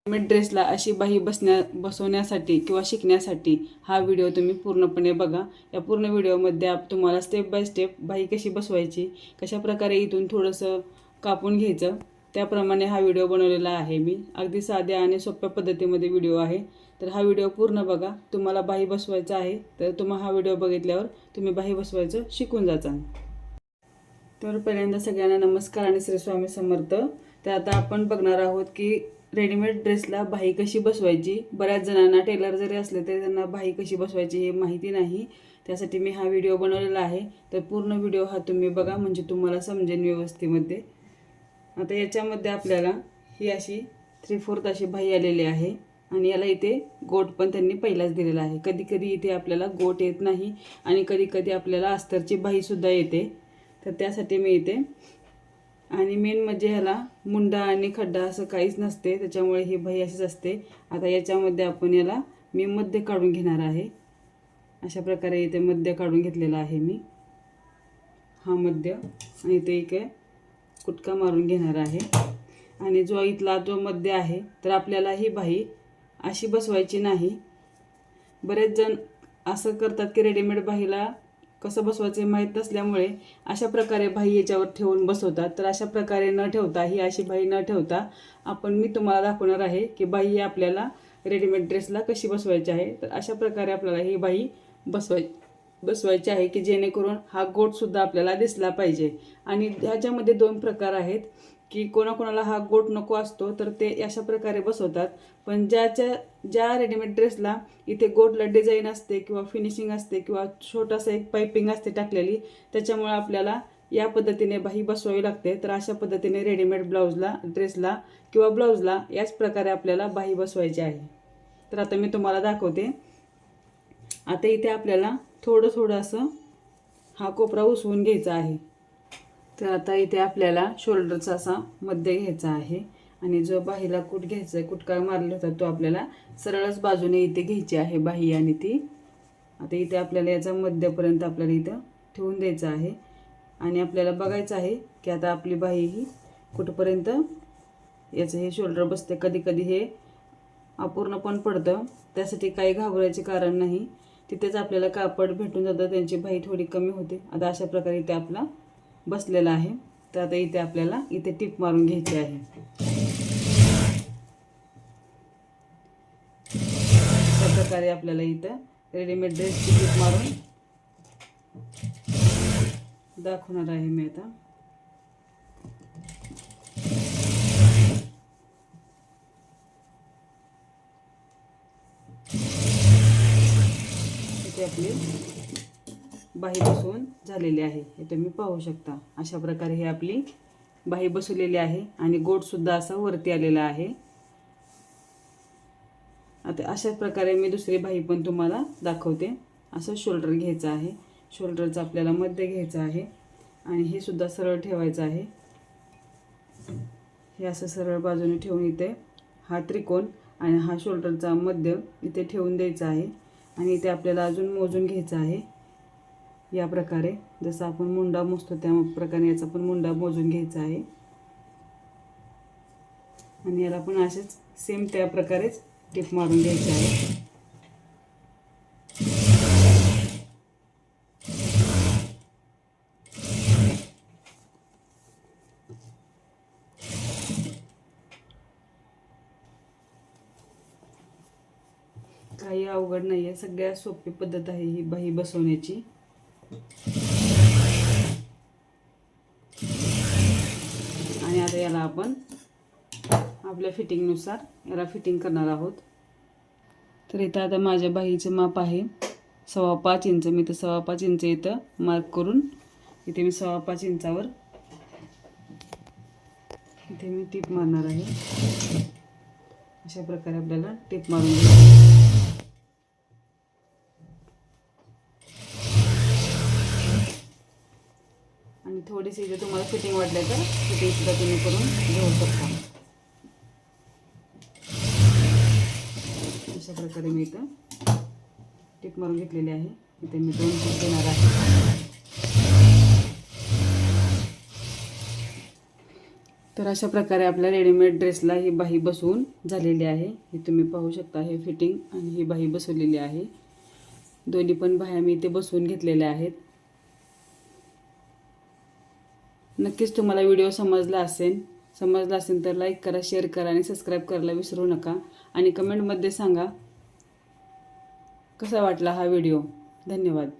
Readymade ड्रेसला अशी बाही बसवण्यासाठी किंवा शिकण्यासाठी हा व्हिडिओ तुम्ही पूर्णपणे बघा। या पूर्ण व्हिडिओमध्ये तुम्हाला स्टेप बाय स्टेप बाही कशी बसवायची, कशा प्रकारे इथून थोडंसं कापून घ्यायचं, त्याप्रमाणे हा व्हिडिओ बनवलेला आहे मी। अगदी साध्या आणि सोप्या पद्धतीमध्ये व्हिडिओ आहे, तर हा व्हिडिओ पूर्ण बघा। तुम्हाला बाही बसवायचा आहे तर तुम्ही हा व्हिडिओ बघितल्यावर तुम्ही बाही बसवायचं शिकून जाचाल। तर पहिल्यांदा सगळ्यांना नमस्कार आणि श्री स्वामी समर्थ। तर आता आपण बघणार आहोत की रेडीमेड ड्रेसला बाही कशी बसवायची। बऱ्याच जणांना टेलर जरी असले तरी त्यांना बाही कशी बसवायची हे माहिती नाही, त्यासाठी मी हा व्हिडिओ बनवलेला आहे। तर पूर्ण व्हिडिओ हा तुम्ही बघा, म्हणजे तुम्हाला समजेल व्यवस्थितमध्ये। आता याच्यामध्ये आपल्याला ही अशी 3/4 अशी बाही आलेली आहे आणि याला इथे गोट पण त्यांनी पहिलाच दिलेला आहे। कधी कधी इथे आपल्याला गोट येत नाही आणि कधी कधी आपल्याला अस्तरची बाही सुद्धा येते, तर त्यासाठी मी इथे आणि मेन म्हणजे ह्याला मुंडा आणि खड्डा असं काहीच नसते, त्याच्यामुळे ही बाही अशीच असते। आता याच्यामध्ये आपण याला मी मध्य काढून घेणार आहे। अशा प्रकारे इथे मध्य काढून घेतलेला आहे मी, हा मध्य, आणि इथे एक कुटका मारून घेणार आहे। आणि जो इथला जो मध्य आहे, तर आपल्याला ही बाही अशी बसवायची नाही। बरेच जण असं करतात की रेडीमेड बाहीला कसं बसवायचे माहीत नसल्यामुळे अशा प्रकारे बाही याच्यावर ठेवून बसवतात। तर अशा प्रकारे न ठेवता, ही अशी बाही न ठेवता मी तुम्हाला दाखवणार आहे की बाही आपल्याला रेडीमेड ड्रेसला कशी बसवायची आहे। तर अशा प्रकारे आपल्याला ही बाही बसवायची आहे की जेणेकरून हा गोटसुद्धा आपल्याला दिसला पाहिजे। आणि ह्याच्यामध्ये 2 प्रकार आहेत की कोणाकोणाला हा गोट नको असतो तर ते अशा प्रकारे बसवतात, पण ज्या रेडीमेड ड्रेसला इथे गोटला डिझाईन असते किंवा फिनिशिंग असते किंवा छोटासा एक पाइपिंग असते टाकलेली, त्याच्यामुळे आपल्याला या पद्धतीने बाही बसवावी लागते। तर अशा पद्धतीने रेडीमेड ड्रेसला किंवा ब्लाऊजला याच प्रकारे आपल्याला बाही बसवायची आहे। तर आता मी तुम्हाला दाखवते। आता इथे आपल्याला थोडं असं हा कोपरा उसवून घ्यायचा आहे। तर आता इथे आपल्याला शोल्डरचा असा मध्य घ्यायचा आहे आणि जो बाहीला कुटका मारला होता तो आपल्याला सरळच बाजूने इथे घ्यायची आहे बाही, आणि ती आता इथे आपल्याला याचा मध्यपर्यंत आपल्याला इथं ठेवून द्यायचा आहे। आणि आपल्याला बघायचं आहे की आता आपली बाही ही कुठपर्यंत याचं हे शोल्डर बसते। कधी कधी हे अपूर्ण पण पडतं, त्यासाठी काही घाबरायचे कारण नाही। तिथेच आपल्याला कापड भेटून जातं, त्यांची बाही थोडी कमी होते। आता अशा प्रकारे इथे आपला बसलेला आहे। तर आता इथे आपल्याला इथे टिप मारून घ्यायची आहे। अशा प्रकारे आपल्याला इथं रेडीमेड ड्रेसची टिप मारून दाखवणार आहे मी आता। इथे आपली बाही बसवून झालेली आहे, हे तुम्ही पाहू शकता। अशा प्रकारे ही आपली बाही बसवलेली आहे आणि गोटसुद्धा असा वरती आलेला आहे। आता अशा प्रकारे मी दुसरी बाही पण तुम्हाला दाखवते। असं शोल्डर घ्यायचं आहे, शोल्डरचं आपल्याला मध्य घ्यायचं आहे आणि हे सुद्धा सरळ ठेवायचं आहे। हे असं सरळ बाजूने ठेवून इथे हा त्रिकोण आणि हा शोल्डरचा मध्य इथे ठेवून द्यायचा आहे। आणि इथे आपल्याला अजून मोजून घ्यायचं आहे। या प्रकारे जसं आपण मुंडा मोजतो त्या प्रकारे याचा पण मुंडा मोजून घ्यायचा आहे आणि याला पण असेच सेम त्या प्रकारेच टिप मारून घ्यायची आहे। काही अवघड नाही आहे, सगळ्यात सोपी पद्धत आहे ही बाही बसवण्याची। आणि आता याला आपण आपल्या फिटिंगनुसार याला फिटिंग करणार आहोत। तर इथं आता माझ्या बाहीचं माप आहे 5.25 इंच। मी तर 5.25 इंच इथं मार्क करून इथे मी 5.25 इंचावर इथे मी टिप मारणार आहे। अशा प्रकारे आपल्याला टिप मारून घ्यायची। आणि थोडीशी इथे तुम्हाला फिटिंग वाटलं तर फिटिंग सुद्धा तुम्ही करून घेऊ शकता। अशा प्रकारे मी इथं टिप मारून घेतलेली आहे। इथे मी 2 टिप देणार आहे। तर अशा प्रकारे आपल्या रेडीमेड ड्रेसला ही बाही बसवून झालेली आहे. हे तुम्ही पाहू शकता, हे फिटिंग आणि ही बाही बसवलेली आहे. दोन्ही पण बाह्या मी इथे बसवून घेतलेल्या आहेत. नक्कीच तुम्हाला व्हिडिओ समजला असेल तर लाईक करा, शेअर करा आणि सबस्क्राईब करायला विसरू नका. आणि कमेंटमध्ये सांगा कसा वाटला हा व्हिडिओ. धन्यवाद.